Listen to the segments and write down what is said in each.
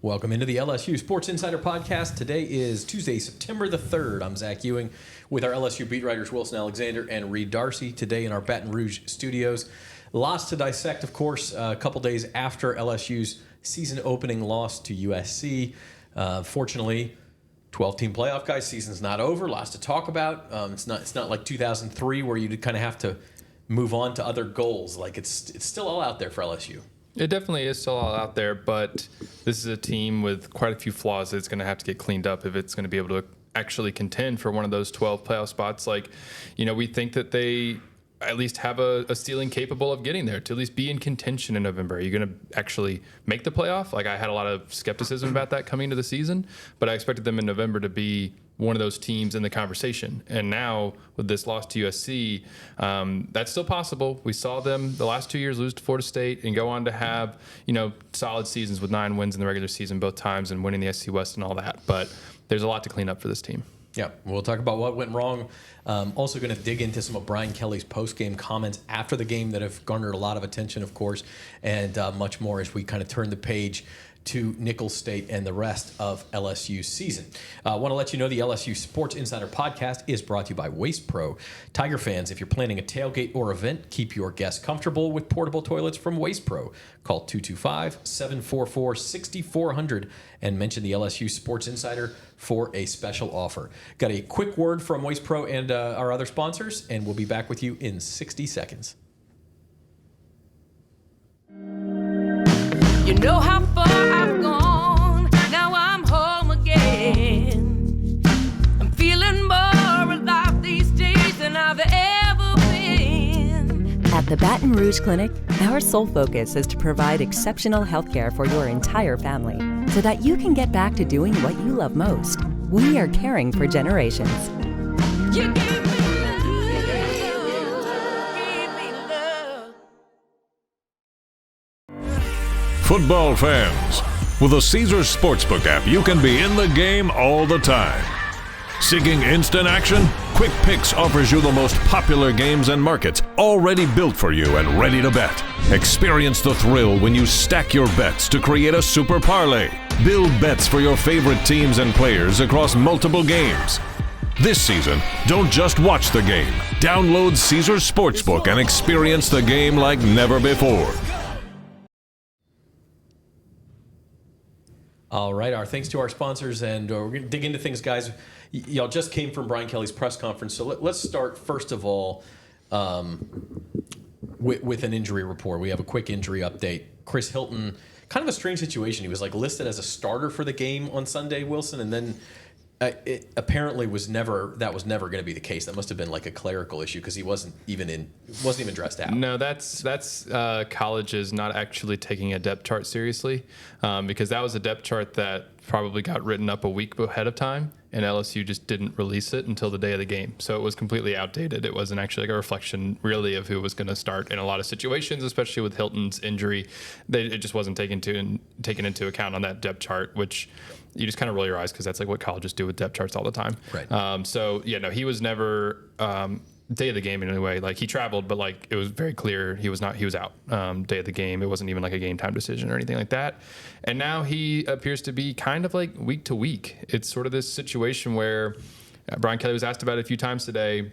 Welcome into the LSU Sports Insider podcast. Today is Tuesday, September the 3rd. I'm Zach Ewing with our LSU beat writers Wilson Alexander and Reed Darcey today in our Baton Rouge studios. Lots to dissect, of course, a couple days after LSU's season opening loss to USC. Fortunately, 12-team playoff, guys. Season's not over. Lots to talk about. It's not like 2003 where you kind of have to move on to other goals. Like it's still all out there for LSU. It definitely is still all out there, but this is a team with quite a few flaws that's going to have to get cleaned up if it's going to be able to actually contend for one of those 12 playoff spots. We think that they at least have a ceiling capable of getting there, to at least be in contention in November. Are you going to actually make the playoff? I had a lot of skepticism about that coming into the season, but I expected them in November to be one of those teams in the conversation. And now with this loss to USC, that's still possible. We saw them the last 2 years lose to Florida State and go on to have, solid seasons with 9 wins in the regular season both times and winning the SEC West and all that. But there's a lot to clean up for this team. Yeah, we'll talk about what went wrong. Also going to dig into some of Brian Kelly's post-game comments after the game that have garnered a lot of attention, of course, and much more as we kind of turn the page to Nicholls State and the rest of LSU's season. I want to let you know the LSU Sports Insider podcast is brought to you by Waste Pro. Tiger fans, if you're planning a tailgate or event, keep your guests comfortable with portable toilets from Waste Pro. Call 225-744-6400 and mention the LSU Sports Insider for a special offer. Got a quick word from Waste Pro and our other sponsors, and we'll be back with you in 60 seconds. You know how far I've gone, now I'm home again. I'm feeling more alive these days than I've ever been. At the Baton Rouge Clinic, our sole focus is to provide exceptional health care for your entire family so that you can get back to doing what you love most. We are caring for generations. You gave me love, gave me love. Football fans, with the Caesars Sportsbook app, you can be in the game all the time. Seeking instant action? Quick Picks offers you the most popular games and markets, already built for you and ready to bet. Experience the thrill when you stack your bets to create a super parlay. Build bets for your favorite teams and players across multiple games. This season, don't just watch the game. Download Caesars Sportsbook and experience the game like never before. All right, our thanks to our sponsors, and we're going to dig into things, guys. Y'all just came from Brian Kelly's press conference, so let's start, first of all, with an injury report. We have a quick injury update. Chris Hilton, kind of a strange situation. He was listed as a starter for the game on Sunday, Wilson, and then it apparently was never going to be the case. That must have been a clerical issue because he wasn't even dressed out. No, that's colleges not actually taking a depth chart seriously, because that was a depth chart that probably got written up a week ahead of time, and LSU just didn't release it until the day of the game. So it was completely outdated. It wasn't actually a reflection really of who was going to start in a lot of situations, especially with Hilton's injury. It just wasn't taken into account on that depth chart, which you just kind of roll your eyes because that's what colleges do with depth charts all the time. Right. He was never day of the game in any way. He traveled, but it was very clear he was out day of the game. It wasn't even a game time decision or anything like that. And now he appears to be kind of week to week. It's sort of this situation where Brian Kelly was asked about it a few times today.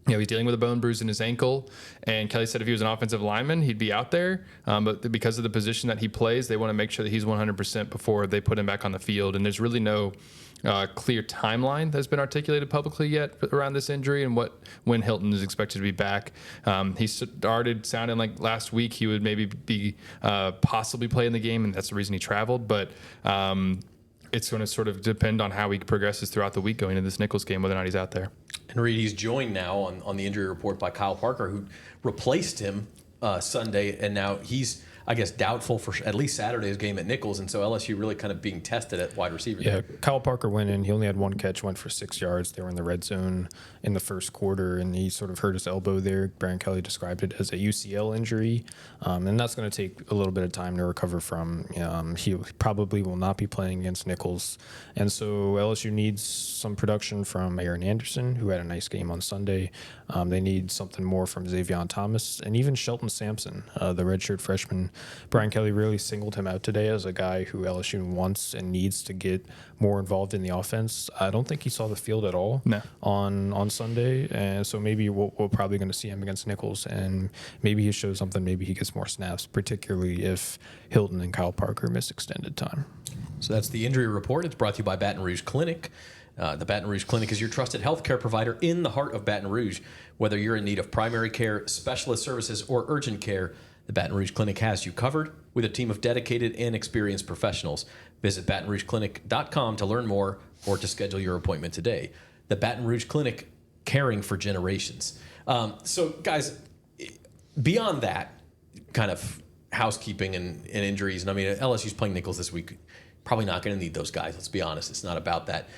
He's dealing with a bone bruise in his ankle, and Kelly said if he was an offensive lineman, he'd be out there. But because of the position that he plays, they want to make sure that he's 100% before they put him back on the field. And there's really no clear timeline that's been articulated publicly yet around this injury and when Hilton is expected to be back. He started sounding like last week he would maybe be possibly playing the game, and that's the reason he traveled. But it's going to sort of depend on how he progresses throughout the week going into this Nicholls game, whether or not he's out there. And Reed, he's joined now on the injury report by Kyle Parker, who replaced him Sunday, and now he's, I guess, doubtful for at least Saturday's game at Nicholls, and so LSU really kind of being tested at wide receiver. Yeah, Kyle Parker went in. He only had one catch, went for 6 yards. They were in the red zone in the first quarter, and he sort of hurt his elbow there. Brian Kelly described it as a UCL injury, and that's going to take a little bit of time to recover from. He probably will not be playing against Nicholls, and so LSU needs some production from Aaron Anderson, who had a nice game on Sunday. They need something more from Xavier Thomas and even Shelton Sampson, the redshirt freshman Brian Kelly really singled him out today as a guy who LSU wants and needs to get more involved in the offense. I don't think he saw the field at all on Sunday, and so maybe we're probably going to see him against Nicholls, and maybe he shows something. Maybe he gets more snaps, particularly if Hilton and Kyle Parker miss extended time. So that's the injury report. It's brought to you by Baton Rouge Clinic. The Baton Rouge Clinic is your trusted healthcare provider in the heart of Baton Rouge. Whether you're in need of primary care, specialist services, or urgent care, the Baton Rouge Clinic has you covered with a team of dedicated and experienced professionals. Visit BatonRougeClinic.com to learn more or to schedule your appointment today. The Baton Rouge Clinic, caring for generations. So, guys, beyond that kind of housekeeping and injuries, and I mean, LSU's playing Nicholls this week. Probably not going to need those guys. Let's be honest. It's not about that.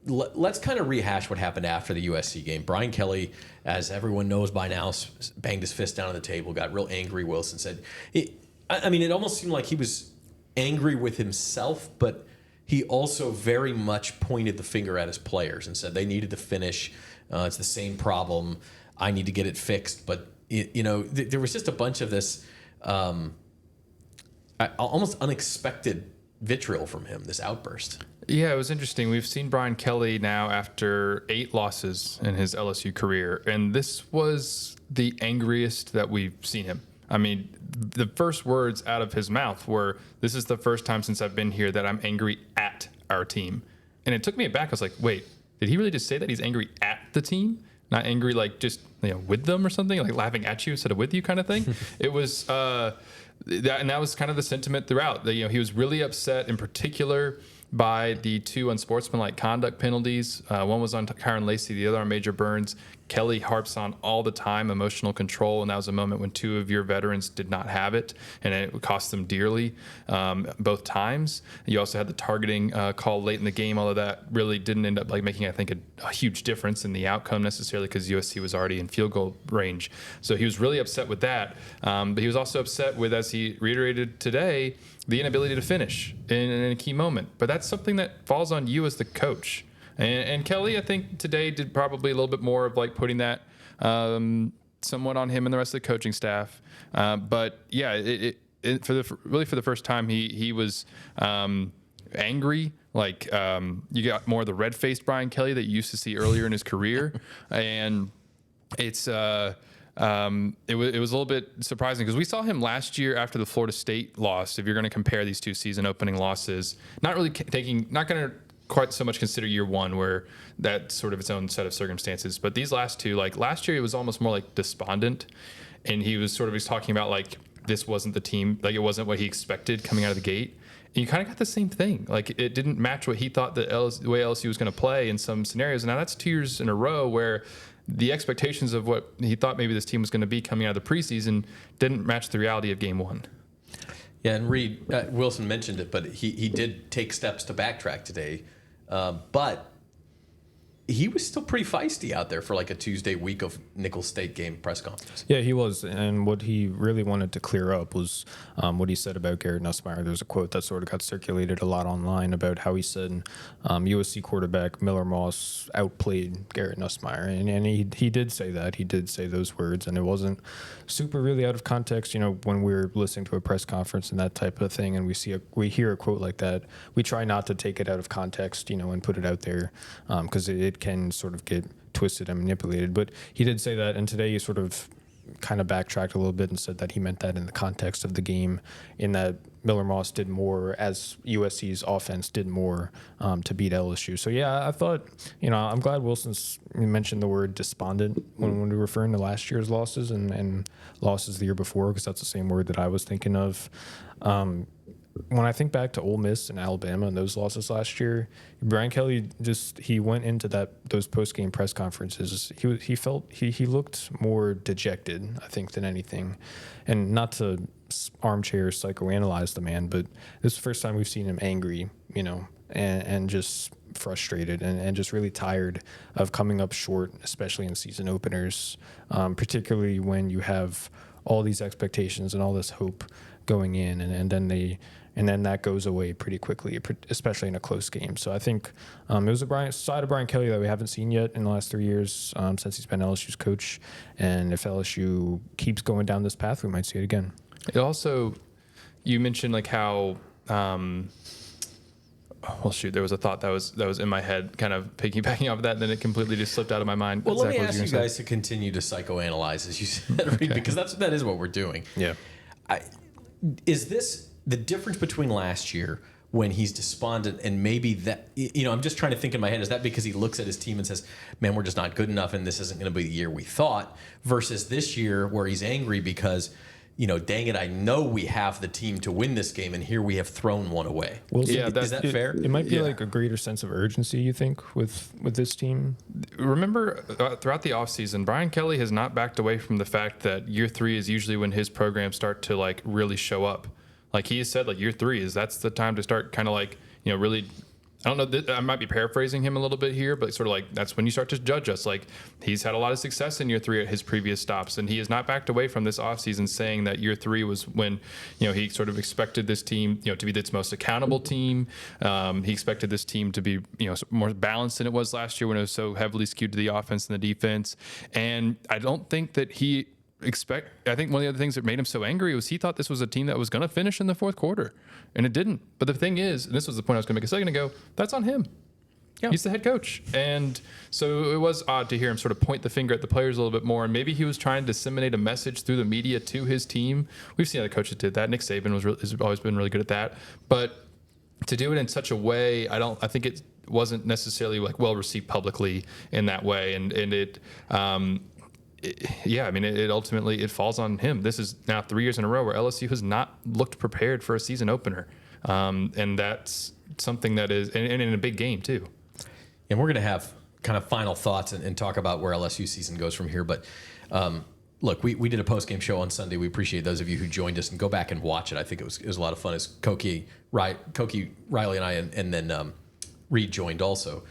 Let's kind of rehash what happened after the USC game. Brian Kelly, as everyone knows by now, banged his fist down on the table, got real angry. Wilson said, it almost seemed like he was angry with himself, but he also very much pointed the finger at his players and said they needed to finish. It's the same problem. I need to get it fixed. But, there was just a bunch of this almost unexpected vitriol from him, this outburst. Yeah, it was interesting. We've seen Brian Kelly now after 8 losses in his LSU career, and this was the angriest that we've seen him. I mean, the first words out of his mouth were, "This is the first time since I've been here that I'm angry at our team." And it took me aback. I was like, wait, did he really just say that he's angry at the team? Not angry like just with them or something, like laughing at you instead of with you kind of thing? It was that was kind of the sentiment throughout. He was really upset in particular by the 2 unsportsmanlike conduct penalties. One was on Kyron Lacey, the other on Major Burns. Kelly harps on all the time emotional control, and that was a moment when 2 of your veterans did not have it, and it cost them dearly both times. You also had the targeting call late in the game, although that really didn't end up making, I think, a huge difference in the outcome necessarily because USC was already in field goal range. So he was really upset with that, but he was also upset with, as he reiterated today, the inability to finish in a key moment. But that's something that falls on you as the coach. And Kelly, I think, today did probably a little bit more of putting that somewhat on him and the rest of the coaching staff. But yeah, for the first time, he was angry. You got more of the red-faced Brian Kelly that you used to see earlier in his career, and it's. It was a little bit surprising because we saw him last year after the Florida State loss. If you're going to compare these 2 season opening losses, not going to quite so much consider year 1 where that's sort of its own set of circumstances. But these last 2, last year, it was almost more despondent, and he was talking about this wasn't the team, it wasn't what he expected coming out of the gate. And you kind of got the same thing. It didn't match what he thought the way LSU was going to play in some scenarios. And now that's 2 years in a row where the expectations of what he thought maybe this team was going to be coming out of the preseason didn't match the reality of game 1. Yeah, and Reed, Wilson mentioned it, but he did take steps to backtrack today. But he was still pretty feisty out there for a Tuesday week of Nicholls State game press conference. Yeah, he was. And what he really wanted to clear up was what he said about Garrett Nussmeier. There's a quote that sort of got circulated a lot online about how he said USC quarterback Miller Moss outplayed Garrett Nussmeier. And he did say that. He did say those words. And it wasn't super really out of context. When we're listening to a press conference and that type of thing and we hear a quote like that, we try not to take it out of context, and put it out there because it can sort of get twisted and manipulated. But he did say that, and today he sort of kind of backtracked a little bit and said that he meant that in the context of the game, in that Miller Moss did more as USC's offense did more to beat LSU. So yeah, I thought, I'm glad Wilson's mentioned the word despondent when we were referring to last year's losses and losses the year before, because that's the same word that I was thinking of. When I think back to Ole Miss and Alabama and those losses last year, Brian Kelly he went into those post-game press conferences. He looked more dejected, I think, than anything. And not to armchair psychoanalyze the man, but this is the first time we've seen him angry, and just frustrated and just really tired of coming up short, especially in season openers, particularly when you have all these expectations and all this hope going in, and then that goes away pretty quickly, especially in a close game. So I think it was a side of Brian Kelly that we haven't seen yet in the last 3 years since he's been LSU's coach. And if LSU keeps going down this path, we might see it again. It also you mentioned like how, well, shoot, there was a thought that was in my head, kind of piggybacking off of that, and then it completely just slipped out of my mind. Well, let me ask you guys to continue to psychoanalyze, as you said, Reed, because that is what we're doing. Yeah. Is this the difference between last year when he's despondent and maybe that, I'm just trying to think in my head, is that because he looks at his team and says, man, we're just not good enough and this isn't going to be the year we thought, versus this year where he's angry because, dang it, I know we have the team to win this game and here we have thrown one away. Well, is that fair? It might be like a greater sense of urgency, you think, with this team? Remember, throughout the offseason, Brian Kelly has not backed away from the fact that year 3 is usually when his programs start to like really show up. Like he has said, like year 3 that's the time to start kind of like, really, I don't know, I might be paraphrasing him a little bit here, but sort of like that's when you start to judge us. Like he's had a lot of success in year 3 at his previous stops, and he has not backed away from this offseason saying that year 3 was when, he sort of expected this team, to be its most accountable team. He expected this team to be, more balanced than it was last year when it was so heavily skewed to the offense and the defense. And I don't think that I think one of the other things that made him so angry was he thought this was a team that was going to finish in the fourth quarter, and it didn't. But the thing is, and this was the point I was going to make a second ago, that's on him. Yeah. He's the head coach. And so it was odd to hear him sort of point the finger at the players a little bit more, and maybe he was trying to disseminate a message through the media to his team. We've seen other coaches did that. Nick Saban has always been really good at that. But to do it in such a way, I think it wasn't necessarily like well received publicly in that way, and it it ultimately falls on him. This is now 3 years in a row where LSU has not looked prepared for a season opener, and that's something that is, and in a big game too. And we're going to have kind of final thoughts and talk about where LSU season goes from here. But look, we did a post-game show on Sunday. We appreciate those of you who joined us, and go back and watch it. I think it was a lot of fun as Koki, Riley, and I, and then Reed joined also.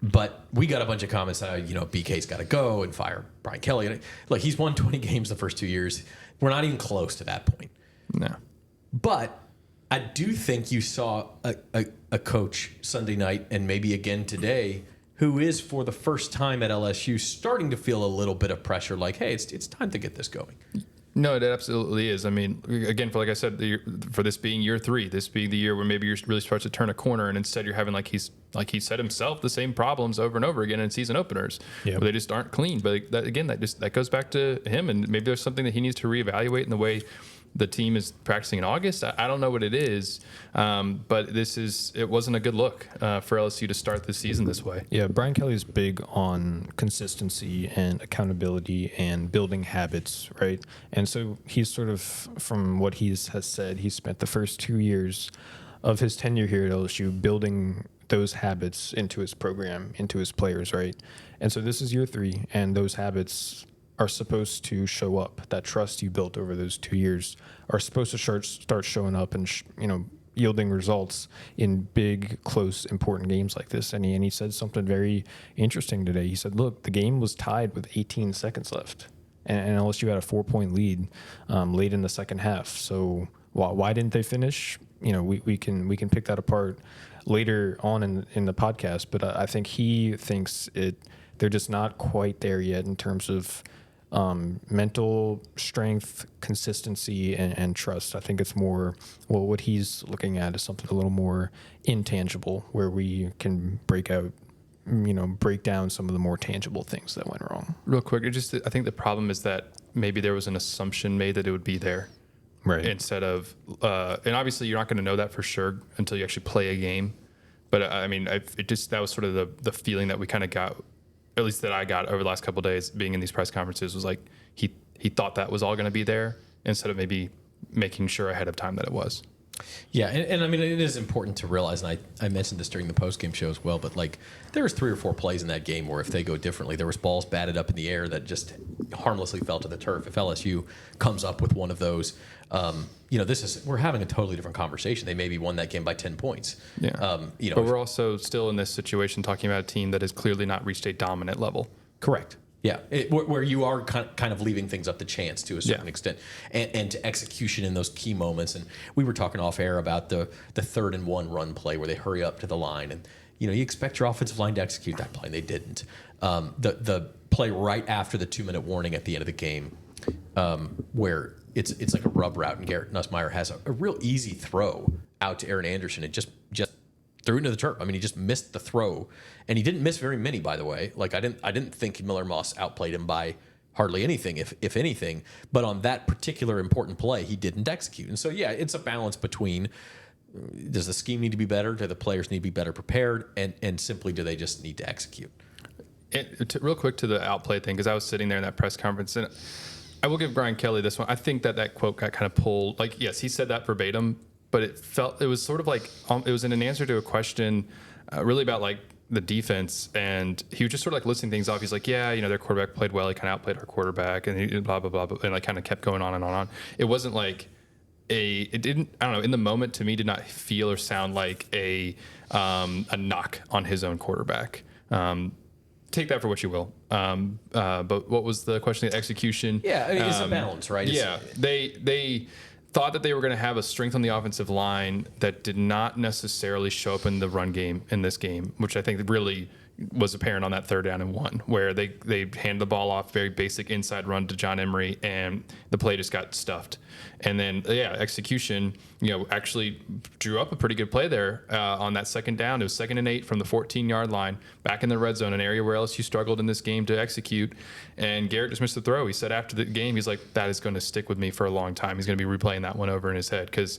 But we got a bunch of comments that, BK's got to go and fire Brian Kelly. And look, he's won 20 games the first 2 years. We're not even close to that point. No. But I do think you saw a coach Sunday night and maybe again today who is, for the first time at LSU, starting to feel a little bit of pressure like, hey, it's time to get this going. No, it absolutely is. I mean, again, for like I said, for this being year 3, this being the year where maybe you're really starts to turn a corner, and instead you're having, like he said himself, the same problems over and over again in season openers, where they just aren't clean. But that goes back to him, and maybe there's something that he needs to reevaluate in the way the team is practicing in August. I don't know what it is, but it wasn't a good look for LSU to start the season this way. Yeah, Brian Kelly is big on consistency and accountability and building habits, right? And so he's sort of, from what he has said, he spent the first 2 years of his tenure here at LSU building those habits into his program, into his players, right? And so this is year 3, and those habits are supposed to show up. That trust you built over those 2 years are supposed to start showing up and yielding results in big, close, important games like this. And he said something very interesting today. He said, "Look, the game was tied with 18 seconds left, and LSU had a 4-point lead late in the second half. So why didn't they finish? We can pick that apart later on in the podcast. But I think he thinks they're just not quite there yet in terms of mental strength, consistency, and trust. I think it's more, what he's looking at is something a little more intangible, where we can break down some of the more tangible things that went wrong. Real quick, I think the problem is that maybe there was an assumption made that it would be there. Right. Instead of, and obviously you're not going to know that for sure until you actually play a game. But that was sort of the feeling that we kind of got, at least that I got over the last couple of days being in these press conferences, was like he thought that was all going to be there instead of maybe making sure ahead of time that it was. Yeah, and I mean, it is important to realize, and I mentioned this during the post-game show as well, but like there was 3 or 4 plays in that game where if they go differently, there was balls batted up in the air that just harmlessly fell to the turf. If LSU comes up with one of those, we're having a totally different conversation. They maybe won that game by 10 points. Yeah. But we're also still in this situation talking about a team that has clearly not reached a dominant level. Correct. Yeah, where you are kind of leaving things up to chance to a certain extent, and to execution in those key moments. And we were talking off air about the 3rd and 1 run play where they hurry up to the line, and you expect your offensive line to execute that play, and they didn't. The play right after the 2-minute warning at the end of the game, where it's like a rub route, and Garrett Nussmeier has a real easy throw out to Aaron Anderson. It just threw it into the turf. I mean, he just missed the throw, and he didn't miss very many, by the way. Like I didn't think Miller Moss outplayed him by hardly anything, if anything. But on that particular important play, he didn't execute. And so yeah, it's a balance between, does the scheme need to be better? Do the players need to be better prepared? And simply, do they just need to execute? Real quick to the outplay thing, because I was sitting there in that press conference, and I will give Brian Kelly this one. I think that quote got kind of pulled. Like, yes, he said that verbatim, but it was sort of like it was in an answer to a question really about like the defense, and he was just sort of like listing things off. He's like, yeah, their quarterback played well. He kind of outplayed our quarterback, and he blah, blah, blah, blah, and like kind of kept going on and on and on. It wasn't like it didn't, I don't know, in the moment to me did not feel or sound like a knock on his own quarterback. Take that for what you will. But what was the question? The execution. Yeah, I mean, it's a balance, right? Yeah, they thought that they were going to have a strength on the offensive line that did not necessarily show up in the run game in this game, which I think really was apparent on that 3rd down and 1, where they handed the ball off, very basic inside run to John Emery, and the play just got stuffed. And then, execution, actually drew up a pretty good play there on that 2nd down. It was 2nd and 8 from the 14-yard line, back in the red zone, an area where LSU struggled in this game to execute. And Garrett just missed the throw. He said after the game, he's like, that is going to stick with me for a long time. He's going to be replaying that one over in his head, because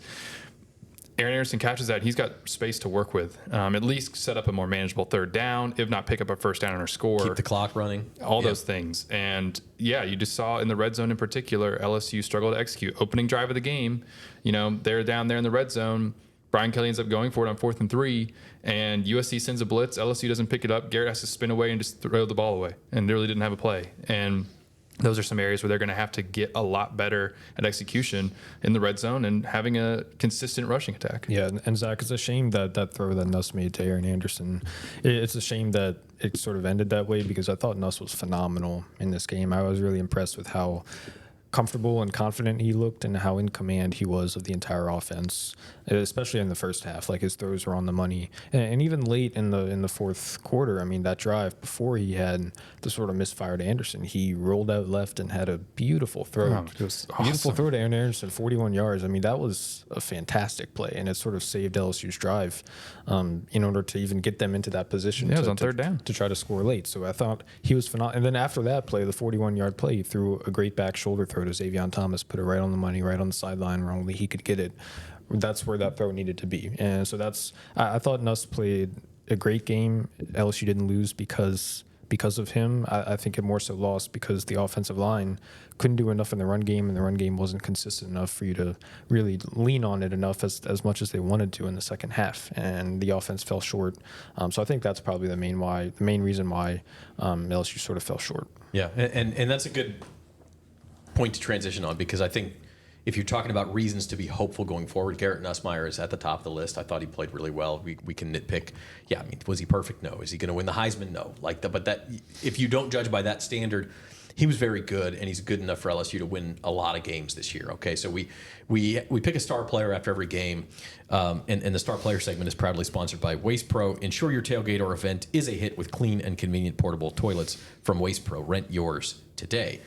Aaron Anderson catches that, he's got space to work with. At least set up a more manageable 3rd down, if not pick up a 1st down or score. Keep the clock running. All those things. And yeah, you just saw in the red zone in particular, LSU struggled to execute. Opening drive of the game, they're down there in the red zone. Brian Kelly ends up going for it on 4th and 3, and USC sends a blitz. LSU doesn't pick it up. Garrett has to spin away and just throw the ball away, and really didn't have a play. And those are some areas where they're going to have to get a lot better at execution in the red zone and having a consistent rushing attack. Yeah, and Zach, it's a shame that throw that Nuss made to Aaron Anderson, it's a shame that it sort of ended that way, because I thought Nuss was phenomenal in this game. I was really impressed with how comfortable and confident he looked and how in command he was of the entire offense, especially in the first half. Like, his throws were on the money, and even late in the fourth quarter. I mean, that drive before he had the sort of misfire to Anderson, he rolled out left and had a beautiful throw. It was awesome. Beautiful throw to Aaron Anderson, 41 yards. I mean, that was a fantastic play, and it sort of saved LSU's drive in order to even get them into that position. Yeah, it was on 3rd down to try to score late. So I thought he was phenomenal. And then after that play, the 41-yard play, he threw a great back shoulder throw to Xavier Thomas, put it right on the money, right on the sideline where only he could get it. That's where that throw needed to be. And so I thought Nuss played a great game. LSU didn't lose because of him. I think it more so lost because the offensive line couldn't do enough in the run game, and the run game wasn't consistent enough for you to really lean on it enough as much as they wanted to in the second half, and the offense fell short. So I think that's probably the main reason why LSU sort of fell short. Yeah, and that's a good point to transition on, because I think if you're talking about reasons to be hopeful going forward, Garrett Nussmeier is at the top of the list. I thought he played really well. We can nitpick. Yeah, I mean, was he perfect? No. Is he going to win the Heisman? No. But if you don't judge by that standard, he was very good, and he's good enough for LSU to win a lot of games this year. Okay, so we pick a star player after every game, and the star player segment is proudly sponsored by Waste Pro. Ensure your tailgate or event is a hit with clean and convenient portable toilets from Waste Pro. Rent yours today.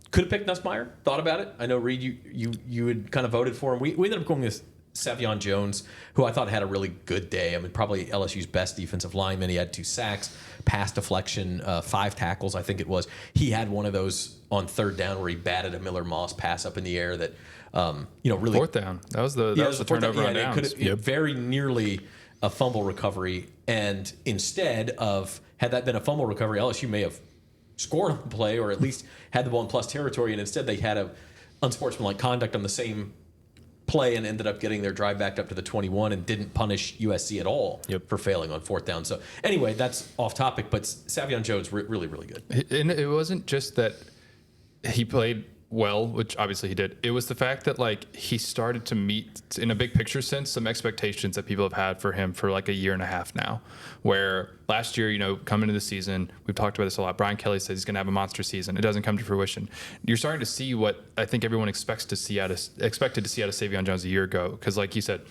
Could have picked Nussmeier. Thought about it. I know, Reed, you had kind of voted for him. We ended up going with Savion Jones, who I thought had a really good day. I mean, probably LSU's best defensive lineman. He had 2 sacks, pass deflection, 5 tackles, I think it was. He had one of those on 3rd down where he batted a Miller Moss pass up in the air that, really 4th down. That was the turnover on downs. Very nearly a fumble recovery, and instead of, had that been a fumble recovery, LSU may have scored on the play, or at least had the ball in plus territory, and instead they had a unsportsmanlike conduct on the same play and ended up getting their drive backed up to the 21 and didn't punish USC at all for failing on 4th down. So anyway, that's off topic, but Savion Jones really, really good. And it wasn't just that he played well, which obviously he did. It was the fact that he started to meet, in a big picture sense, some expectations that people have had for him for a year and a half now. Where last year, coming into the season, we've talked about this a lot. Brian Kelly says he's going to have a monster season. It doesn't come to fruition. You're starting to see what I think everyone expected to see out of Savion Jones a year ago. Because, like you said,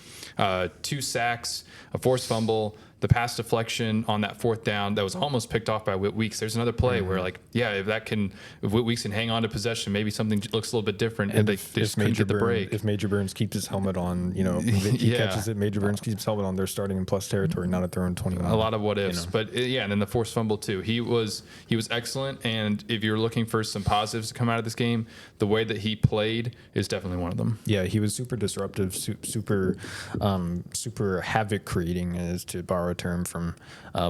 2 sacks, a forced fumble, the pass deflection on that fourth down that was almost picked off by Whit Weeks. There's another play where, like, if Whit Weeks can hang on to possession, maybe something looks a little bit different, and they just couldn't get the break. If Major Burns keeps his helmet on, if he catches it, Major Burns keeps his helmet on, they're starting in plus territory, not at their own 21. A lot of what ifs, but and then the forced fumble too. He was excellent, and if you're looking for some positives to come out of this game, the way that he played is definitely one of them. Yeah, he was super disruptive, super havoc creating, as to borrow a term from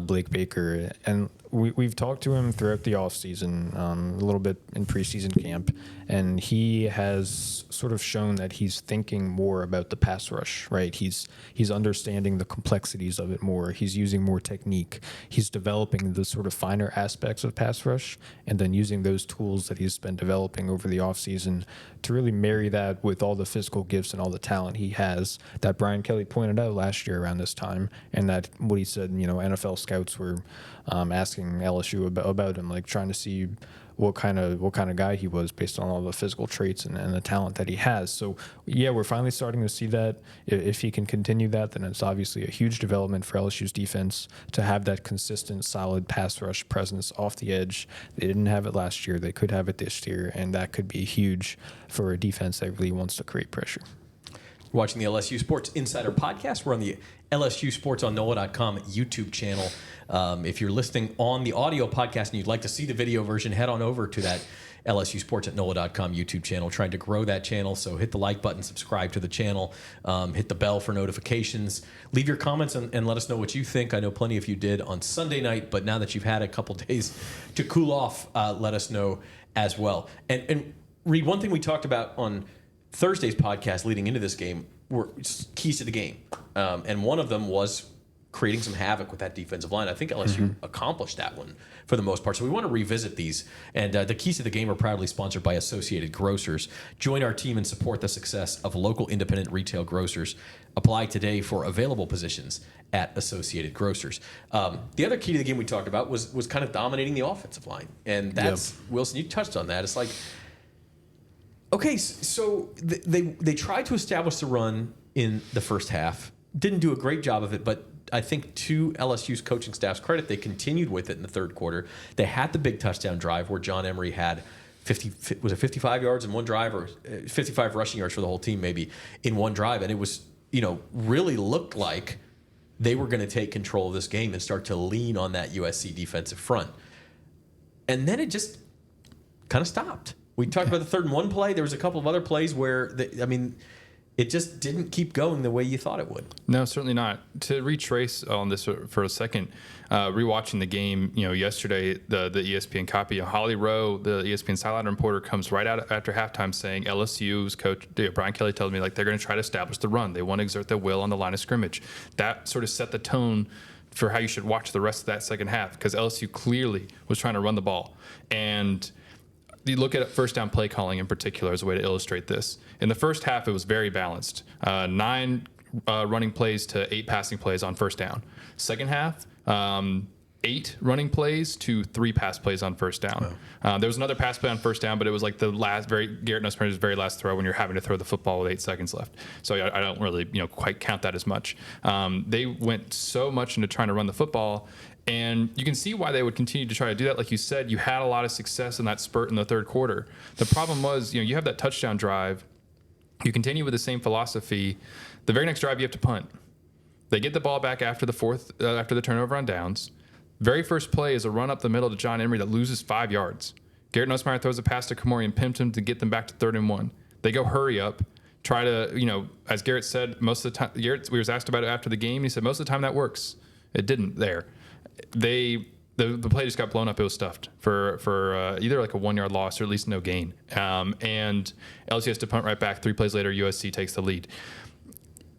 Blake Baker. And we've talked to him throughout the offseason, a little bit in preseason camp, and he has sort of shown that he's thinking more about the pass rush, right? He's understanding the complexities of it more. He's using more technique. He's developing the sort of finer aspects of pass rush, and then using those tools that he's been developing over the offseason to really marry that with all the physical gifts and all the talent he has that Brian Kelly pointed out last year around this time, and that what he said, NFL scouts were asking LSU about him, like trying to see what kind of guy he was based on all the physical traits and the talent that he has. So yeah, we're finally starting to see that. If he can continue that, then it's obviously a huge development for LSU's defense to have that consistent, solid pass rush presence off the edge. They didn't have it last year. They could have it this year, and that could be huge for a defense that really wants to create pressure. You're watching the LSU Sports Insider podcast. We're on the LSU Sports on NOLA.com YouTube channel. If you're listening on the audio podcast and you'd like to see the video version, head on over to that LSU Sports at NOLA.com YouTube channel. Trying to grow that channel, so hit the like button, subscribe to the channel, hit the bell for notifications. Leave your comments and let us know what you think. I know plenty of you did on Sunday night, but now that you've had a couple days to cool off, let us know as well. And Reed, one thing we talked about on Thursday's podcast leading into this game were keys to the game. And one of them was creating some havoc with that defensive line. I think LSU accomplished that one for the most part. So we want to revisit these. And the keys to the game are proudly sponsored by Associated Grocers. Join our team and support the success of local independent retail grocers. Apply today for available positions at Associated Grocers. The other key to the game we talked about was kind of dominating the offensive line. And that's, Wilson, you touched on that. It's like, okay, so they tried to establish the run in the first half. Didn't do a great job of it, but I think to LSU's coaching staff's credit, they continued with it in the third quarter. They had the big touchdown drive where John Emery had 55 yards in one drive, or 55 rushing yards for the whole team maybe in one drive. And it was, really looked like they were going to take control of this game and start to lean on that USC defensive front. And then it just kind of stopped. We talked about the 3rd and 1 play. There was a couple of other plays where, it just didn't keep going the way you thought it would. No, certainly not. To retrace on this for a second, rewatching the game, yesterday, the ESPN copy, Holly Rowe, the ESPN sideline reporter, comes right out after halftime saying LSU's coach, Brian Kelly, tells me, like, they're going to try to establish the run. They want to exert their will on the line of scrimmage. That sort of set the tone for how you should watch the rest of that second half, because LSU clearly was trying to run the ball. And you look at first down play calling in particular as a way to illustrate this. In the first half, it was very balanced. 9 running plays to 8 passing plays on first down. Second half, 8 running plays to 3 pass plays on first down. There was another pass play on first down, but it was like the Garrett Nussmeier's very last throw when you're having to throw the football with 8 seconds left. So I don't really quite count that as much. They went so much into trying to run the football. And you can see why they would continue to try to do that. Like you said, you had a lot of success in that spurt in the third quarter. The problem was, you have that touchdown drive. You continue with the same philosophy. The very next drive, you have to punt. They get the ball back after the turnover on downs. Very first play is a run up the middle to John Emery that loses 5 yards. Garrett Nussmeier throws a pass to Kamori and Pimpton to get them back to 3rd and 1. They go hurry up, try to, as Garrett said, most of the time, we was asked about it after the game. He said most of the time that works. It didn't there. The play just got blown up. It was stuffed for either like a 1-yard loss or at least no gain. And LSU has to punt right back. 3 plays later, USC takes the lead.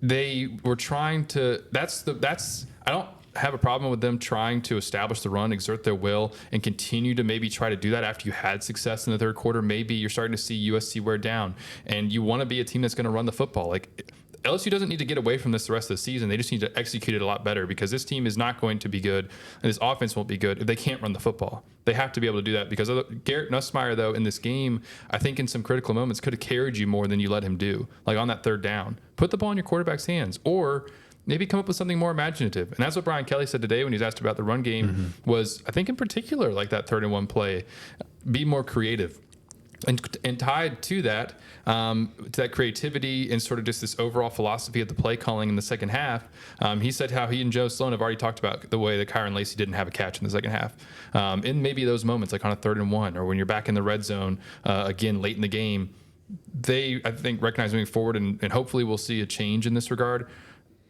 They were trying to. I don't have a problem with them trying to establish the run, exert their will, and continue to maybe try to do that after you had success in the third quarter. Maybe you're starting to see USC wear down, and you want to be a team that's going to run the football. Like, LSU doesn't need to get away from this the rest of the season. They just need to execute it a lot better, because this team is not going to be good, and this offense won't be good if they can't run the football. They have to be able to do that, because Garrett Nussmeier, though, in this game, I think in some critical moments could have carried you more than you let him do. Like on that 3rd down, put the ball in your quarterback's hands, or maybe come up with something more imaginative. And that's what Brian Kelly said today when he was asked about the run game was, I think in particular, like that 3rd and 1 play, be more creative. And tied to that creativity and sort of just this overall philosophy of the play calling in the second half, he said how he and Joe Sloan have already talked about the way that Kyron Lacy didn't have a catch in the second half. In maybe those moments, like on a 3rd and 1, or when you're back in the red zone, again, late in the game, they, I think, recognize moving forward, and hopefully we'll see a change in this regard.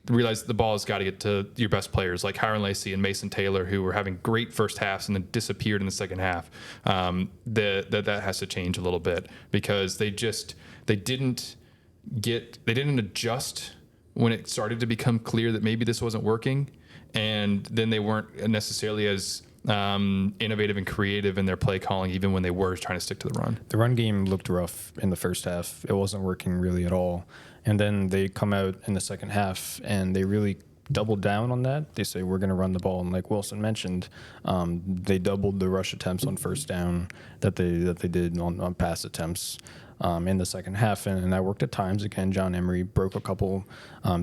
Realize the ball has got to get to your best players like Kyron Lacy and Mason Taylor, who were having great first halves and then disappeared in the second half. That has to change a little bit, because they didn't adjust when it started to become clear that maybe this wasn't working, and then they weren't necessarily as innovative and creative in their play calling, even when they were trying to stick to the run. The run game looked rough in the first half. It wasn't working really at all. And then they come out in the second half and they really doubled down on that. They say, we're going to run the ball. And like Wilson mentioned, they doubled the rush attempts on first down that they did on pass attempts in the second half. And that worked at times. Again, John Emery broke a couple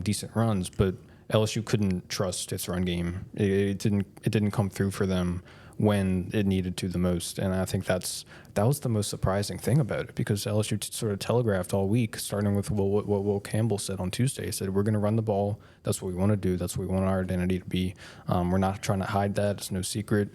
decent runs, but LSU couldn't trust its run game. It didn't come through for them when it needed to the most. And I think that was the most surprising thing about it, because LSU sort of telegraphed all week, starting with what Will Campbell said on Tuesday. He said, we're going to run the ball. That's what we want to do. That's what we want our identity to be. We're not trying to hide that. It's no secret.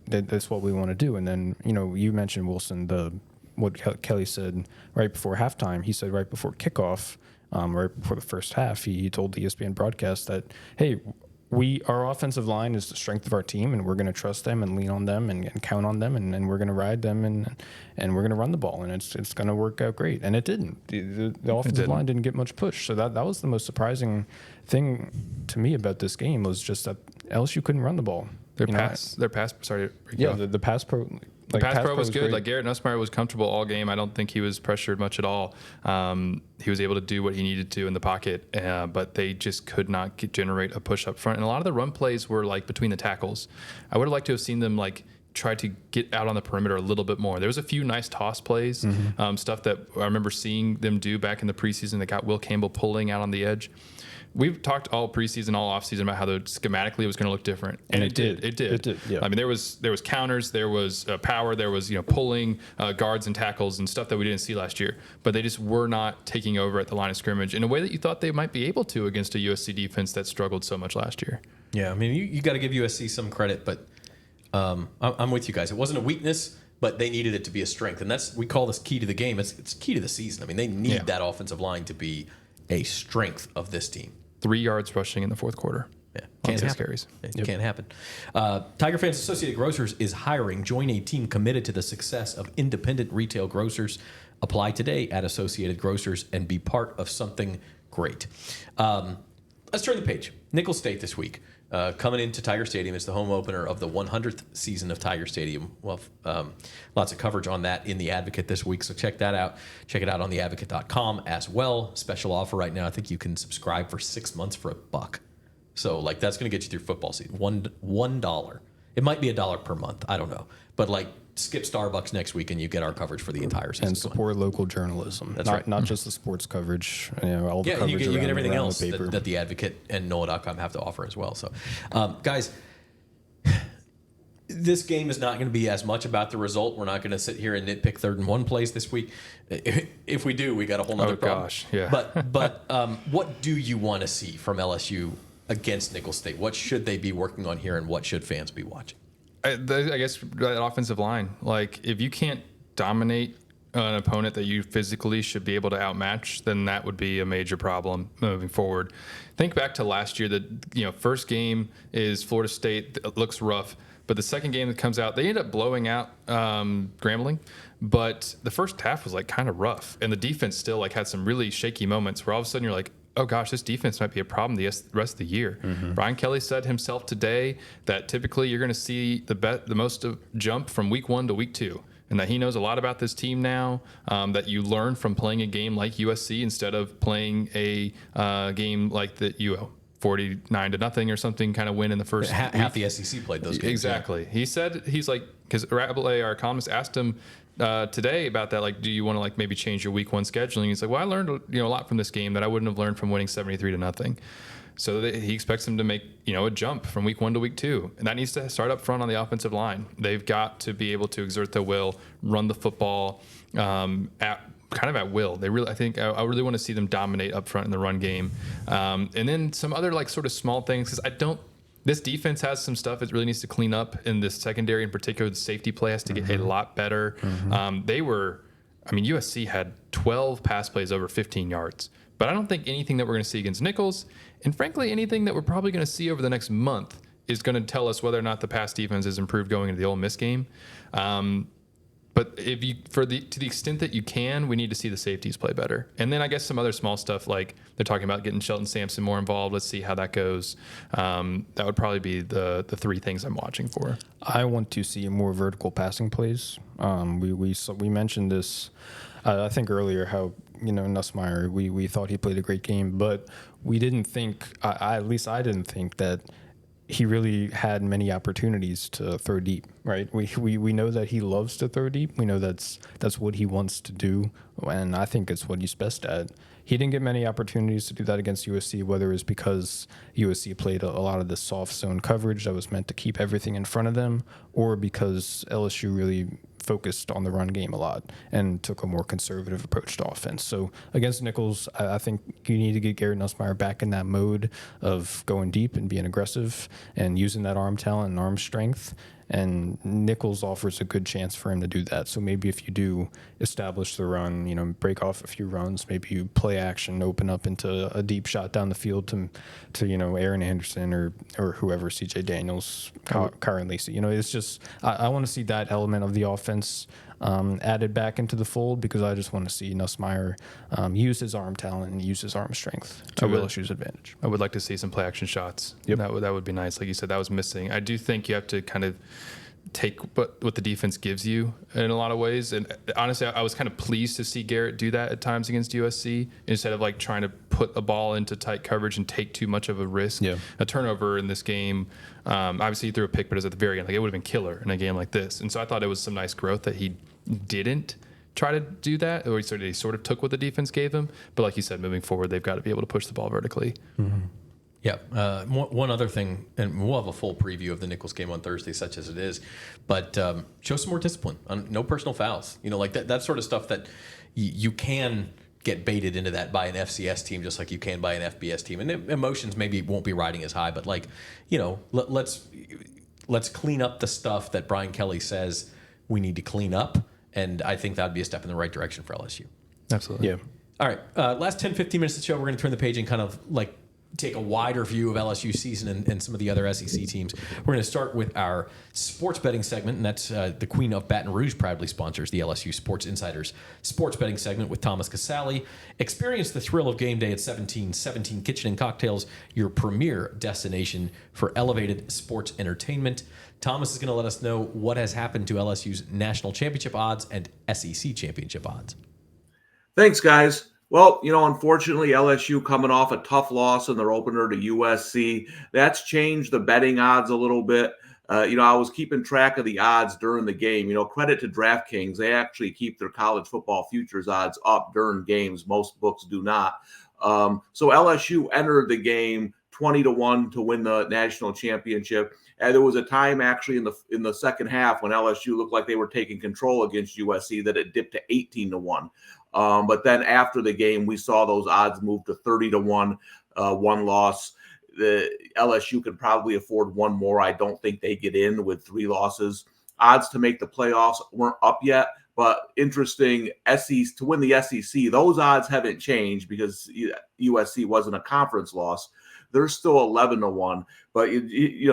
That's what we want to do. And then, you mentioned, Wilson, what Kelly said right before halftime. He said right before kickoff, right before the first half, he told the ESPN broadcast that, hey, our offensive line is the strength of our team, and we're going to trust them and lean on them and count on them, and we're going to ride them, and we're going to run the ball, and it's going to work out great. And it didn't. The offensive line didn't get much push. So that was the most surprising thing to me about this game, was just that LSU couldn't run the ball. Their pass. Sorry. Yeah, the pass pro. The pass pro was good. Great. Like Garrett Nussmeier was comfortable all game. I don't think he was pressured much at all. He was able to do what he needed to in the pocket, but they just could not generate a push up front. And a lot of the run plays were like between the tackles. I would have liked to have seen them like try to get out on the perimeter a little bit more. There was a few nice toss plays, stuff that I remember seeing them do back in the preseason that got Will Campbell pulling out on the edge. We've talked all preseason, all offseason about how schematically it was going to look different, and it did. It did. Yeah. I mean, there was counters, there was power, there was pulling guards and tackles and stuff that we didn't see last year. But they just were not taking over at the line of scrimmage in a way that you thought they might be able to against a USC defense that struggled so much last year. Yeah, I mean, you got to give USC some credit, but I'm with you guys. It wasn't a weakness, but they needed it to be a strength, and we call this key to the game. It's key to the season. I mean, they need that offensive line to be a strength of this team. 3 yards rushing in the fourth quarter. Yeah, can't happen. Carries. It can't happen. Tiger Fans Associated Grocers is hiring. Join a team committed to the success of independent retail grocers. Apply today at Associated Grocers and be part of something great. Let's turn the page. Nicholls State this week. Coming into Tiger Stadium is the home opener of the 100th season of Tiger Stadium. Well, lots of coverage on that in The Advocate this week, so check that out. Check it out on theadvocate.com as well. Special offer right now. I think you can subscribe for 6 months for $1. So, that's going to get you through football season. $1. It might be $1 per month. I don't know. But, skip Starbucks next week and you get our coverage for the entire season. And support local journalism. That's right. Not just the sports coverage. All the coverage you get everything else the paper. that the Advocate and NOLA.com have to offer as well. So, guys, this game is not going to be as much about the result. We're not going to sit here and nitpick 3rd and 1 plays this week. If we do, we got a whole nother problem. Gosh, yeah. But what do you want to see from LSU against Nicholls State? What should they be working on here, and what should fans be watching? I guess that offensive line. If you can't dominate an opponent that you physically should be able to outmatch, then that would be a major problem moving forward. Think back to last year. First game is Florida State. It looks rough, but the second game that comes out, they end up blowing out Grambling. But the first half was kind of rough, and the defense still had some really shaky moments where all of a sudden you're like, oh gosh, this defense might be a problem the rest of the year. Brian Kelly said himself today that typically you're going to see the most jump from week 1 to week 2, and that he knows a lot about this team now, that you learn from playing a game like USC instead of playing a game like the UO. 49-0 or something kind of win in the first half the SEC played those games. Exactly. Yeah. He said, he's like, because Rabelais, our economist, asked him today about that, like, do you want to like maybe change your week 1 scheduling? He's like, well, I learned a lot from this game that I wouldn't have learned from winning 73-0. So he expects them to make a jump from week 1 to week 2, and that needs to start up front on the offensive line. They've got to be able to exert their will, run the football at will. I think I really want to see them dominate up front in the run game, and then some other like sort of small things, because this defense has some stuff it really needs to clean up in this secondary, in particular. The safety play has to get a lot better. USC had 12 pass plays over 15 yards, but I don't think anything that we're going to see against Nicholls, and frankly anything that we're probably going to see over the next month, is going to tell us whether or not the pass defense has improved going into the Ole Miss game. But to the extent that you can, we need to see the safeties play better. And then I guess some other small stuff, like they're talking about getting Shelton Sampson more involved. Let's see how that goes. That would probably be the 3 things I'm watching for. I want to see more vertical passing plays. We mentioned this, I think earlier, how Nussmeier, we thought he played a great game, but we didn't think, at least I didn't think that he really had many opportunities to throw deep, right? We know that he loves to throw deep. We know that's what he wants to do, and I think it's what he's best at. He didn't get many opportunities to do that against USC, whether it was because USC played a lot of the soft zone coverage that was meant to keep everything in front of them, or because LSU really focused on the run game a lot and took a more conservative approach to offense. So against Nicholls, I think you need to get Garrett Nussmeier back in that mode of going deep and being aggressive and using that arm talent and arm strength. And Nicholls offers a good chance for him to do that. So maybe if you do establish the run, break off a few runs, maybe you play action, open up into a deep shot down the field to Aaron Anderson or whoever, CJ Daniels currently see. It's just I want to see that element of the offense added back into the fold, because I just want to see Nussmeier use his arm talent and use his arm strength to LSU's advantage. I would like to see some play action shots. Yep. That would be nice. Like you said, that was missing. I do think you have to kind of take what the defense gives you in a lot of ways. And honestly, I was kind of pleased to see Garrett do that at times against USC, instead of like trying to put a ball into tight coverage and take too much of a risk. Yeah. A turnover in this game, obviously he threw a pick, but it was at the very end. Like, it would have been killer in a game like this. And so I thought it was some nice growth that he didn't try to do that, or he sort of took what the defense gave him. But like you said, moving forward, they've got to be able to push the ball vertically. Mm-hmm. Yeah. One other thing, and we'll have a full preview of the Nicholls game on Thursday, such as it is, but show some more discipline. No personal fouls. Like that sort of stuff that you can get baited into that by an FCS team, just like you can by an FBS team. And the emotions maybe won't be riding as high, but let's clean up the stuff that Brian Kelly says we need to clean up. And I think that would be a step in the right direction for LSU. Absolutely. Yeah. All right. Last 10, 15 minutes of the show, we're going to turn the page and kind of like take a wider view of LSU season and some of the other SEC teams. We're going to start with our sports betting segment, and that's the Queen of Baton Rouge proudly sponsors the LSU Sports Insider's sports betting segment with Thomas Casale. Experience the thrill of game day at 1717 Kitchen and Cocktails, your premier destination for elevated sports entertainment. Thomas is going to let us know what has happened to LSU's national championship odds and SEC championship odds. Thanks, guys. Well, unfortunately, LSU coming off a tough loss in their opener to USC. That's changed the betting odds a little bit. I was keeping track of the odds during the game. Credit to DraftKings. They actually keep their college football futures odds up during games. Most books do not. So LSU entered the game 20-1 to win the national championship. And there was a time actually in the second half when LSU looked like they were taking control against USC that it dipped to 18-1. But then after the game, we saw those odds move to 30-1, one loss. The LSU can probably afford one more. I don't think they get in with 3 losses. Odds to make the playoffs weren't up yet, but interesting, SEC to win the SEC, those odds haven't changed because USC wasn't a conference loss. They're still 11-1, but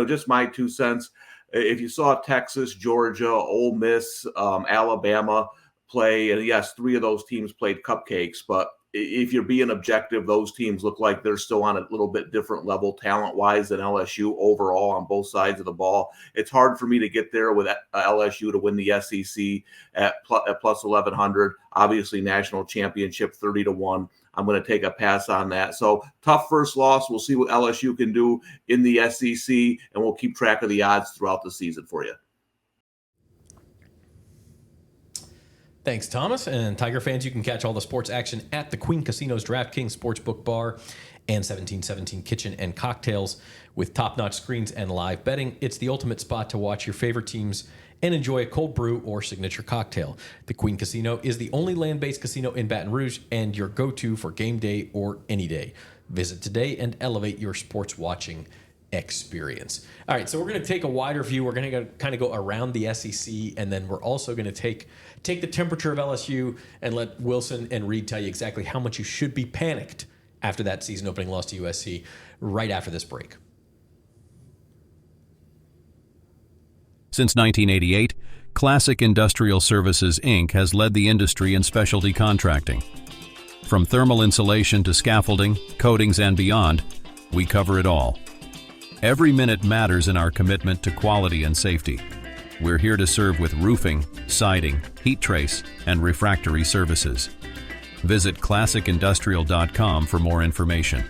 just my 2 cents. If you saw Texas, Georgia, Ole Miss, Alabama play, and yes, 3 of those teams played cupcakes, but if you're being objective, those teams look like they're still on a little bit different level talent-wise than LSU overall on both sides of the ball. It's hard for me to get there with LSU to win the SEC at plus 1,100. Obviously, national championship 30-1. I'm going to take a pass on that. So tough first loss. We'll see what LSU can do in the SEC, and we'll keep track of the odds throughout the season for you. Thanks, Thomas. And Tiger fans, you can catch all the sports action at the Queen Casino's DraftKings Sportsbook Bar and 1717 Kitchen and Cocktails. With top-notch screens and live betting, it's the ultimate spot to watch your favorite teams and enjoy a cold brew or signature cocktail. The Queen Casino is the only land-based casino in Baton Rouge and your go-to for game day or any day. Visit today and elevate your sports watching experience. All right, so we're going to take a wider view. We're going to kind of go around the SEC, and then we're also going to take the temperature of LSU and let Wilson and Reed tell you exactly how much you should be panicked after that season opening loss to USC right after this break. Since 1988, Classic Industrial Services, Inc. has led the industry in specialty contracting. From thermal insulation to scaffolding, coatings, and beyond, we cover it all. Every minute matters in our commitment to quality and safety. We're here to serve with roofing, siding, heat trace, and refractory services. Visit ClassicIndustrial.com for more information.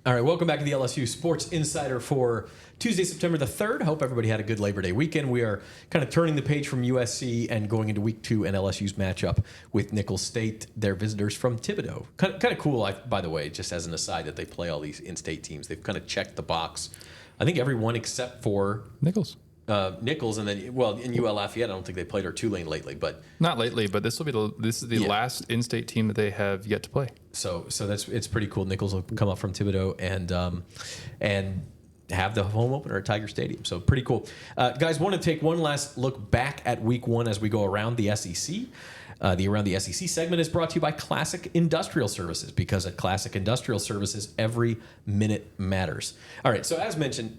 All right, welcome back to the LSU Sports Insider for Tuesday, September the 3rd. Hope everybody had a good Labor Day weekend. We are kind of turning the page from USC and going into week 2 and LSU's matchup with Nicholls State, their visitors from Thibodeau. Kind of cool, by the way, just as an aside, that they play all these in-state teams. They've kind of checked the box. I think everyone except for Nicholls. Nicholls, and then in UL Lafayette, I don't think they played our Tulane lately, but Not lately, but this is the last in-state team that they have yet to play. So it's pretty cool. Nicholls will come up from Thibodeau and have the home opener at Tiger Stadium. So pretty cool. Guys, want to take one last look back at week 1 as we go around the SEC. The Around the SEC segment is brought to you by Classic Industrial Services, because at Classic Industrial Services, every minute matters. All right, so as mentioned,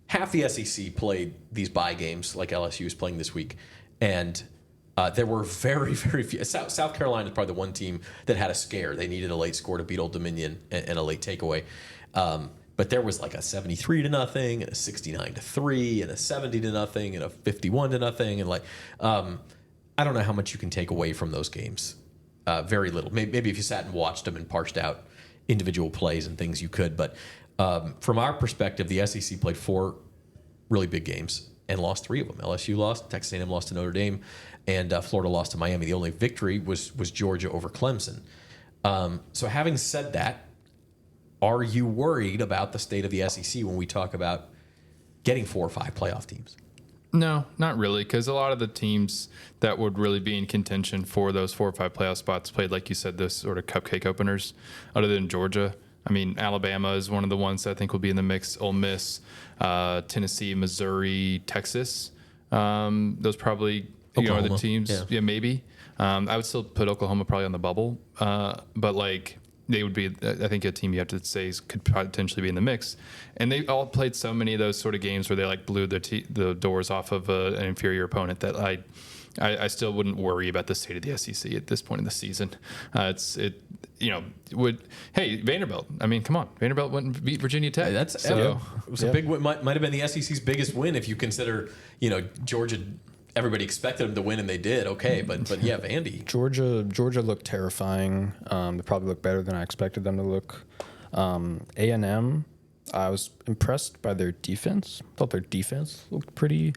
half the SEC played these bye games like LSU is playing this week, and there were very, very few. South Carolina is probably the one team that had a scare. They needed a late score to beat Old Dominion and a late takeaway. But there was like a 73-0 and a 69-3 and a 70-0 and a 51-0 and I don't know how much you can take away from those games. Very little. Maybe if you sat and watched them and parsed out individual plays and things, you could. But from our perspective, the SEC played 4 really big games and lost 3 of them. LSU lost, Texas A&M lost to Notre Dame, and Florida lost to Miami. The only victory was Georgia over Clemson. So having said that, are you worried about the state of the SEC when we talk about getting 4 or 5 playoff teams? No, not really, because a lot of the teams that would really be in contention for those 4 or 5 playoff spots played, like you said, those sort of cupcake openers, other than Georgia. I mean, Alabama is one of the ones that I think will be in the mix. Ole Miss, Tennessee, Missouri, Texas. Those probably are the teams. Yeah, maybe. I would still put Oklahoma probably on the bubble, but they would be, I think, a team you have to say could potentially be in the mix. And they all played so many of those sort of games where they blew the doors off of an inferior opponent that I still wouldn't worry about the state of the SEC at this point in the season. Hey, Vanderbilt. I mean, come on, Vanderbilt went and beat Virginia Tech. It was a big win. Might have been the SEC's biggest win if you consider, Georgia. Everybody expected them to win, and they did. Okay, but yeah, Vandy. Georgia looked terrifying. They probably looked better than I expected them to look. A&M, I was impressed by their defense. Thought their defense looked pretty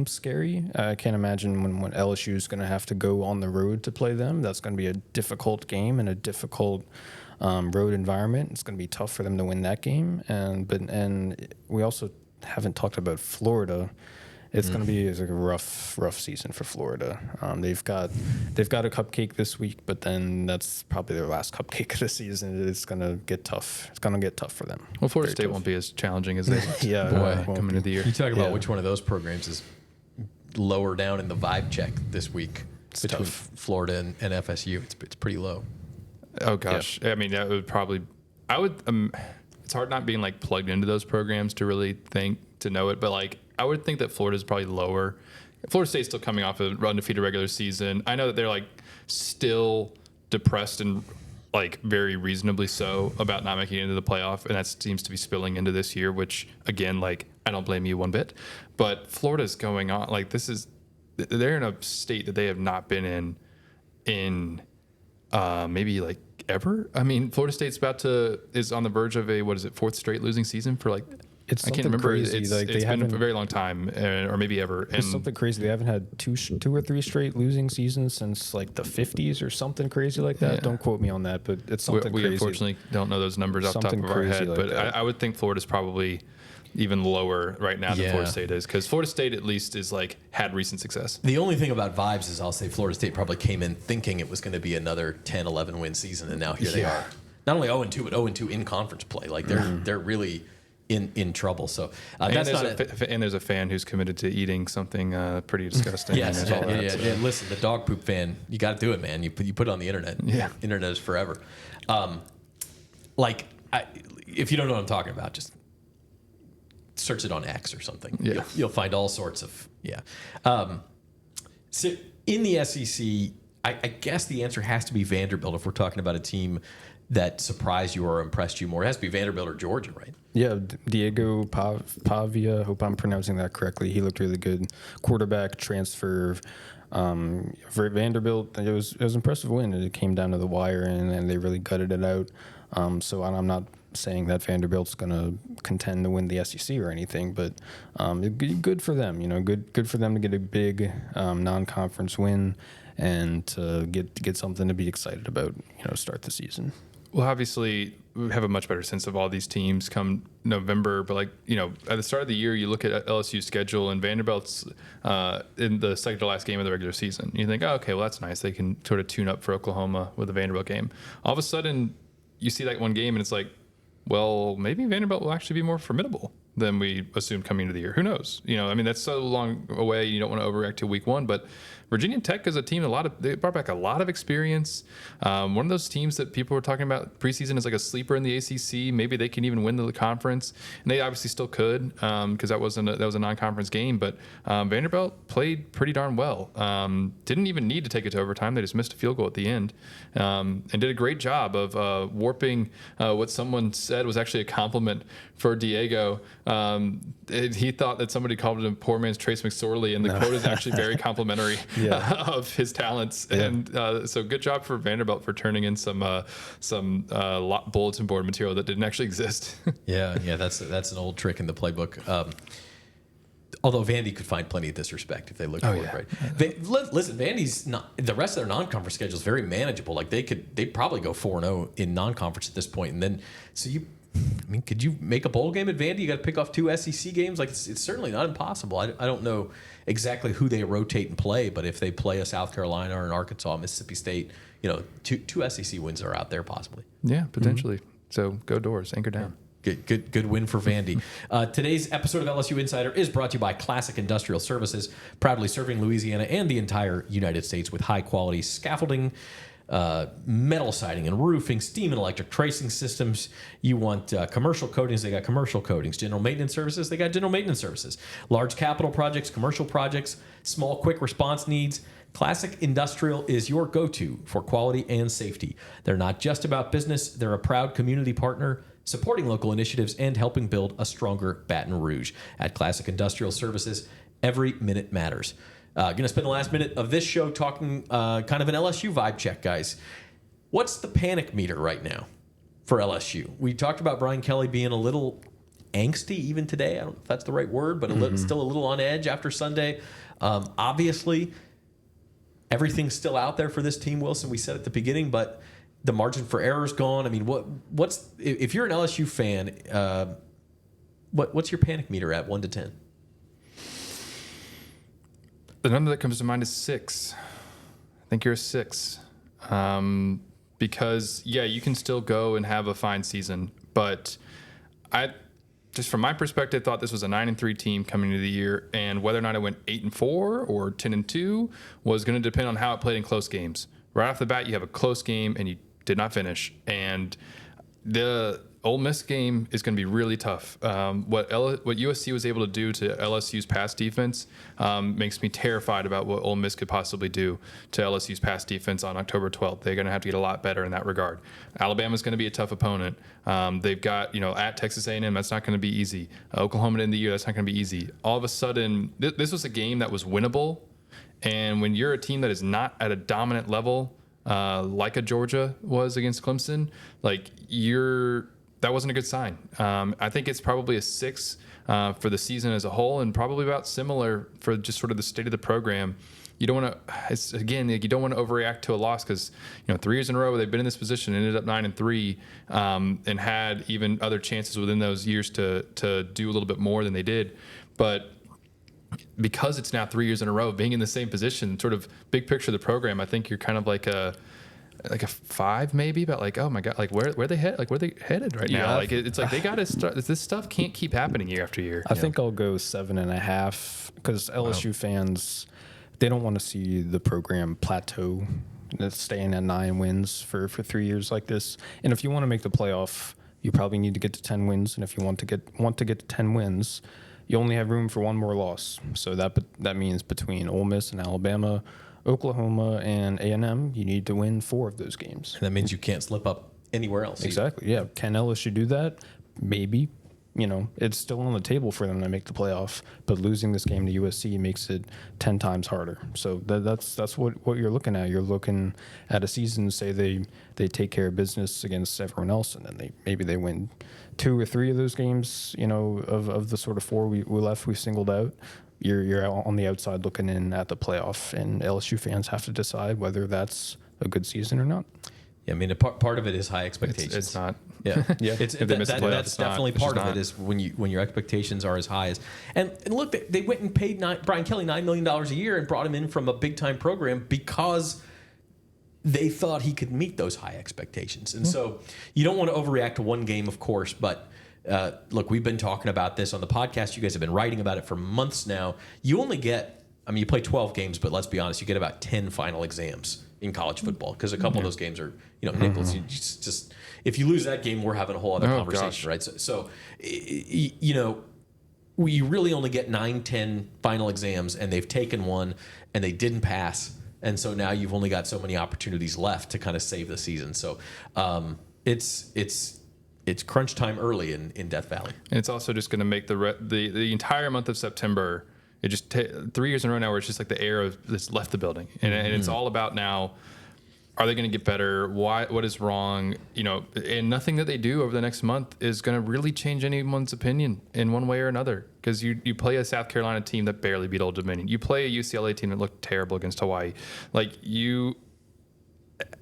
scary. I can't imagine when LSU is going to have to go on the road to play them. That's going to be a difficult game and a difficult road environment. It's going to be tough for them to win that game. And we also haven't talked about Florida. It's going to be like a rough season for Florida. They've got a cupcake this week, but then that's probably their last cupcake of the season. It's going to get tough. It's going to get tough for them. Well, Florida State won't be as challenging as they coming into the year. You talk about which one of those programs is lower down in the vibe check this week between Florida and FSU. It's pretty low. Oh gosh, I mean that would probably. I would. It's hard not being like plugged into those programs to really think to know it, but like I would think that Florida's probably lower. Florida State's still coming off a undefeated regular season. I know that they're like still depressed and like very reasonably so about not making it into the playoff, and that seems to be spilling into this year. Which again, like I don't blame you one bit, but Florida's going on like they're in a state that they have not been in maybe like ever. I mean, Florida State's is on the verge of a fourth straight losing season for like I can't remember. Crazy. It's been a very long time, or maybe ever. It's something crazy. They haven't had two or three straight losing seasons since like the 50s or something crazy like that. Yeah. Don't quote me on that, but it's something crazy. We unfortunately don't know those numbers off the top of our head, like but I would think Florida's probably even lower right now than Florida State is, because Florida State at least is like had recent success. The only thing about vibes is I'll say Florida State probably came in thinking it was going to be another 10-11 win season, and now here they are. Not only 0-2, but 0-2 in conference play. Like they're really in trouble. So that's not and there's a fan who's committed to eating something pretty disgusting. Yes, yeah. Listen, the dog poop fan, you got to do it, man. You put it on the internet. Yeah, internet is forever. If you don't know what I'm talking about, just search it on X or something. Yeah. You'll find all sorts of so in the SEC, I guess the answer has to be Vanderbilt if we're talking about a team that surprised you or impressed you more. It has to be Vanderbilt or Georgia, right? Yeah, Diego Pavia, hope I'm pronouncing that correctly. He looked really good. Quarterback transfer for Vanderbilt. It was an impressive win. It came down to the wire, and they really gutted it out. So I'm not saying that Vanderbilt's going to contend to win the SEC or anything, but good for them. Good for them to get a big non-conference win and to get something to be excited about. Start the season. Well, obviously, we have a much better sense of all these teams come November. But, at the start of the year, you look at LSU's schedule, and Vanderbilt's in the second to last game of the regular season. You think, oh, okay, well, that's nice. They can sort of tune up for Oklahoma with the Vanderbilt game. All of a sudden, you see that one game, and it's like, well, maybe Vanderbilt will actually be more formidable than we assumed coming into the year. Who knows? That's so long away. You don't want to overreact to week one, but Virginia Tech is a team, they brought back a lot of experience. One of those teams that people were talking about preseason is like a sleeper in the ACC. Maybe they can even win the conference, and they obviously still could because that was a non-conference game. But Vanderbilt played pretty darn well. Didn't even need to take it to overtime. They just missed a field goal at the end, and did a great job of warping what someone said was actually a compliment for Diego. He thought that somebody called him poor man's Trace McSorley, and the quote is actually very complimentary. Of his talents, and so good job for Vanderbilt for turning in some bulletin board material that didn't actually exist. That's an old trick in the playbook. Although Vandy could find plenty of disrespect if they looked for it, right? Listen, Vandy's not. The rest of their non-conference schedule is very manageable. Like they'd probably go 4-0 in non-conference at this point, and then could you make a bowl game at Vandy? You got to pick off 2 SEC games. Like it's certainly not impossible. I don't know exactly who they rotate and play, but if they play a South Carolina or an Arkansas, Mississippi State, two SEC wins are out there possibly. Yeah, potentially. Mm-hmm. So go Doors, anchor down. Good win for Vandy. Today's episode of LSU Insider is brought to you by Classic Industrial Services, proudly serving Louisiana and the entire United States with high quality scaffolding, metal siding and roofing, steam and electric tracing systems. You want commercial coatings, they got commercial coatings. General maintenance services, they got general maintenance services. Large capital projects, commercial projects, small quick response needs. Classic Industrial is your go-to for quality and safety. They're not just about business, they're a proud community partner, supporting local initiatives and helping build a stronger Baton Rouge. At Classic Industrial Services, every minute matters. Going to spend the last minute of this show talking kind of an LSU vibe check, guys. What's the panic meter right now for LSU? We talked about Brian Kelly being a little angsty even today. I don't know if that's the right word, but still a little on edge after Sunday. Obviously, everything's still out there for this team, Wilson. We said at the beginning, but the margin for error is gone. I mean, what's if you're an LSU fan, what's your panic meter at 1 to 10? The number that comes to mind is 6. I think you're a 6. Because, yeah, you can still go and have a fine season. But I, just from my perspective, thought this was a 9-3 team coming into the year. And whether or not it went 8-4 or 10-2 was going to depend on how it played in close games. Right off the bat, you have a close game and you did not finish. And the Ole Miss game is going to be really tough. What USC was able to do to LSU's pass defense makes me terrified about what Ole Miss could possibly do to LSU's pass defense on October 12th. They're going to have to get a lot better in that regard. Alabama's going to be a tough opponent. They've got, at Texas A&M, that's not going to be easy. Oklahoma in the year, that's not going to be easy. All of a sudden, this was a game that was winnable. And when you're a team that is not at a dominant level, like a Georgia was against Clemson, that wasn't a good sign. I think it's probably a 6 for the season as a whole, and probably about similar for just sort of the state of the program. You don't want to, you don't want to overreact to a loss because 3 years in a row they've been in this position, ended up 9-3, and had even other chances within those years to do a little bit more than they did, but because it's now 3 years in a row being in the same position, sort of big picture of the program, I think you're kind of like a 5 maybe, but oh my god, where they head, where they headed right now? It's like they got to start. This stuff can't keep happening year after year. I think I'll go 7.5 because LSU fans, they don't want to see the program plateau, staying at 9 wins for 3 years like this. And if you want to make the playoff, you probably need to get to 10 wins. And if you want to get to 10 wins, you only have room for one more loss. So that means between Ole Miss and Alabama, Oklahoma and A&M, you need to win 4 of those games. And that means you can't slip up anywhere else. Exactly. Yeah. Can LSU do that? Maybe. It's still on the table for them to make the playoff, but losing this game to USC makes it 10 times harder. So that's what you're looking at. You're looking at a season, say they take care of business against everyone else, and then maybe they win 2 or 3 of those games, of the sort of 4 we singled out. You're on the outside looking in at the playoff, and LSU fans have to decide whether that's a good season or not. Yeah, I mean, part of it is high expectations. It's not. Yeah, yeah. That's definitely part of it is when your expectations are as high as. And look, they went and paid Brian Kelly $9 million a year and brought him in from a big time program because they thought he could meet those high expectations. And so you don't want to overreact to one game, of course, but. Look, we've been talking about this on the podcast. You guys have been writing about it for months now. You only get, you play 12 games, but let's be honest, you get about 10 final exams in college football because a couple of those games are, Nicholls. You just if you lose that game, we're having a whole other conversation, right? So we really only get 9-10 final exams, and they've taken one and they didn't pass, and so now you've only got so many opportunities left to kind of save the season. So it's crunch time early in Death Valley. And it's also just going to make the entire month of September, it just 3 years in a row now where it's just like the air that's left the building. And it's all about now, are they going to get better? What is wrong? And nothing that they do over the next month is going to really change anyone's opinion in one way or another. Because you play a South Carolina team that barely beat Old Dominion. You play a UCLA team that looked terrible against Hawaii.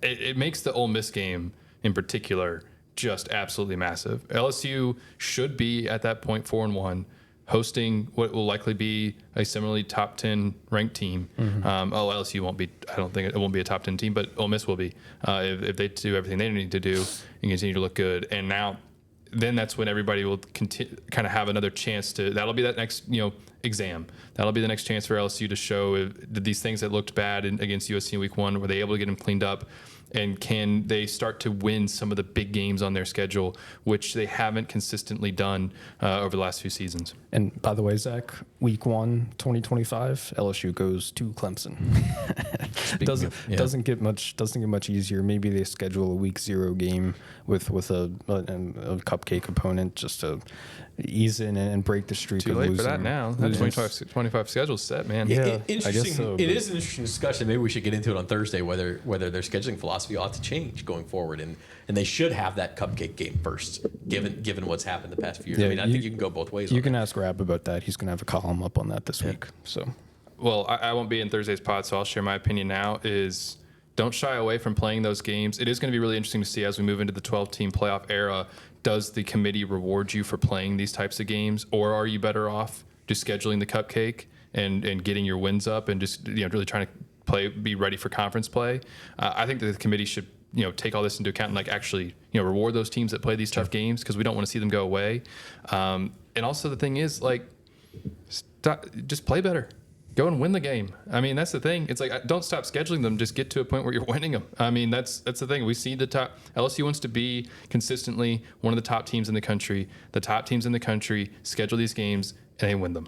It makes the Ole Miss game in particular just absolutely massive. LSU should be at that point 4-1, hosting what will likely be a similarly top 10 ranked team. LSU won't be. I don't think it won't be a top 10 team, but Ole Miss will be if they do everything they need to do and continue to look good. And then that's when everybody will kind of have another chance to. That'll be that next exam. That'll be the next chance for LSU to show did these things that looked bad against USC in week 1, were they able to get them cleaned up? And can they start to win some of the big games on their schedule, which they haven't consistently done over the last few seasons? And by the way, Zach, week 1, 2025, LSU goes to Clemson. Doesn't get much easier. Maybe they schedule a week 0 game with a cupcake opponent just to ease in and break the streak. Too late for that now. That 25 schedule's set, man. Yeah, interesting. I guess so. It is an interesting discussion. Maybe we should get into it on Thursday, whether their scheduling philosophy ought to change going forward, and they should have that cupcake game first, given what's happened the past few years. Yeah, I think you can go both ways. You can ask Rab about that. He's going to have a column up on that this week. So, well, I won't be in Thursday's pod, so I'll share my opinion now. Is don't shy away from playing those games. It is going to be really interesting to see as we move into the 12-team playoff era. Does the committee reward you for playing these types of games, or are you better off just scheduling the cupcake and getting your wins up and just really trying to be ready for conference play. I think that the committee should take all this into account and like actually reward those teams that play these tough games, because we don't want to see them go away. And also the thing is, like, just play better. Go and win the game. I mean, that's the thing. It's like, don't stop scheduling them. Just get to a point where you're winning them. I mean, that's the thing. We see the top. LSU wants to be consistently one of the top teams in the country. The top teams in the country schedule these games and they win them.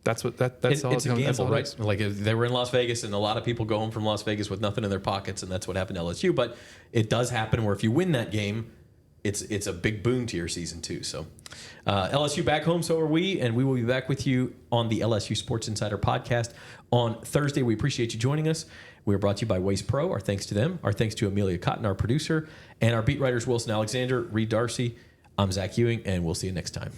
That's all. It's a gamble, right? Like, they were in Las Vegas, and a lot of people go home from Las Vegas with nothing in their pockets, and that's what happened to LSU. But it does happen where if you win that game, it's a big boon to your season too. So LSU back home, so are we, and we will be back with you on the LSU Sports Insider podcast on Thursday. We appreciate you joining us. We are brought to you by Waste Pro. Our thanks to them. Our thanks to Amelia Cotton, our producer, and our beat writers Wilson Alexander, Reed Darcey. I'm Zach Ewing, and we'll see you next time.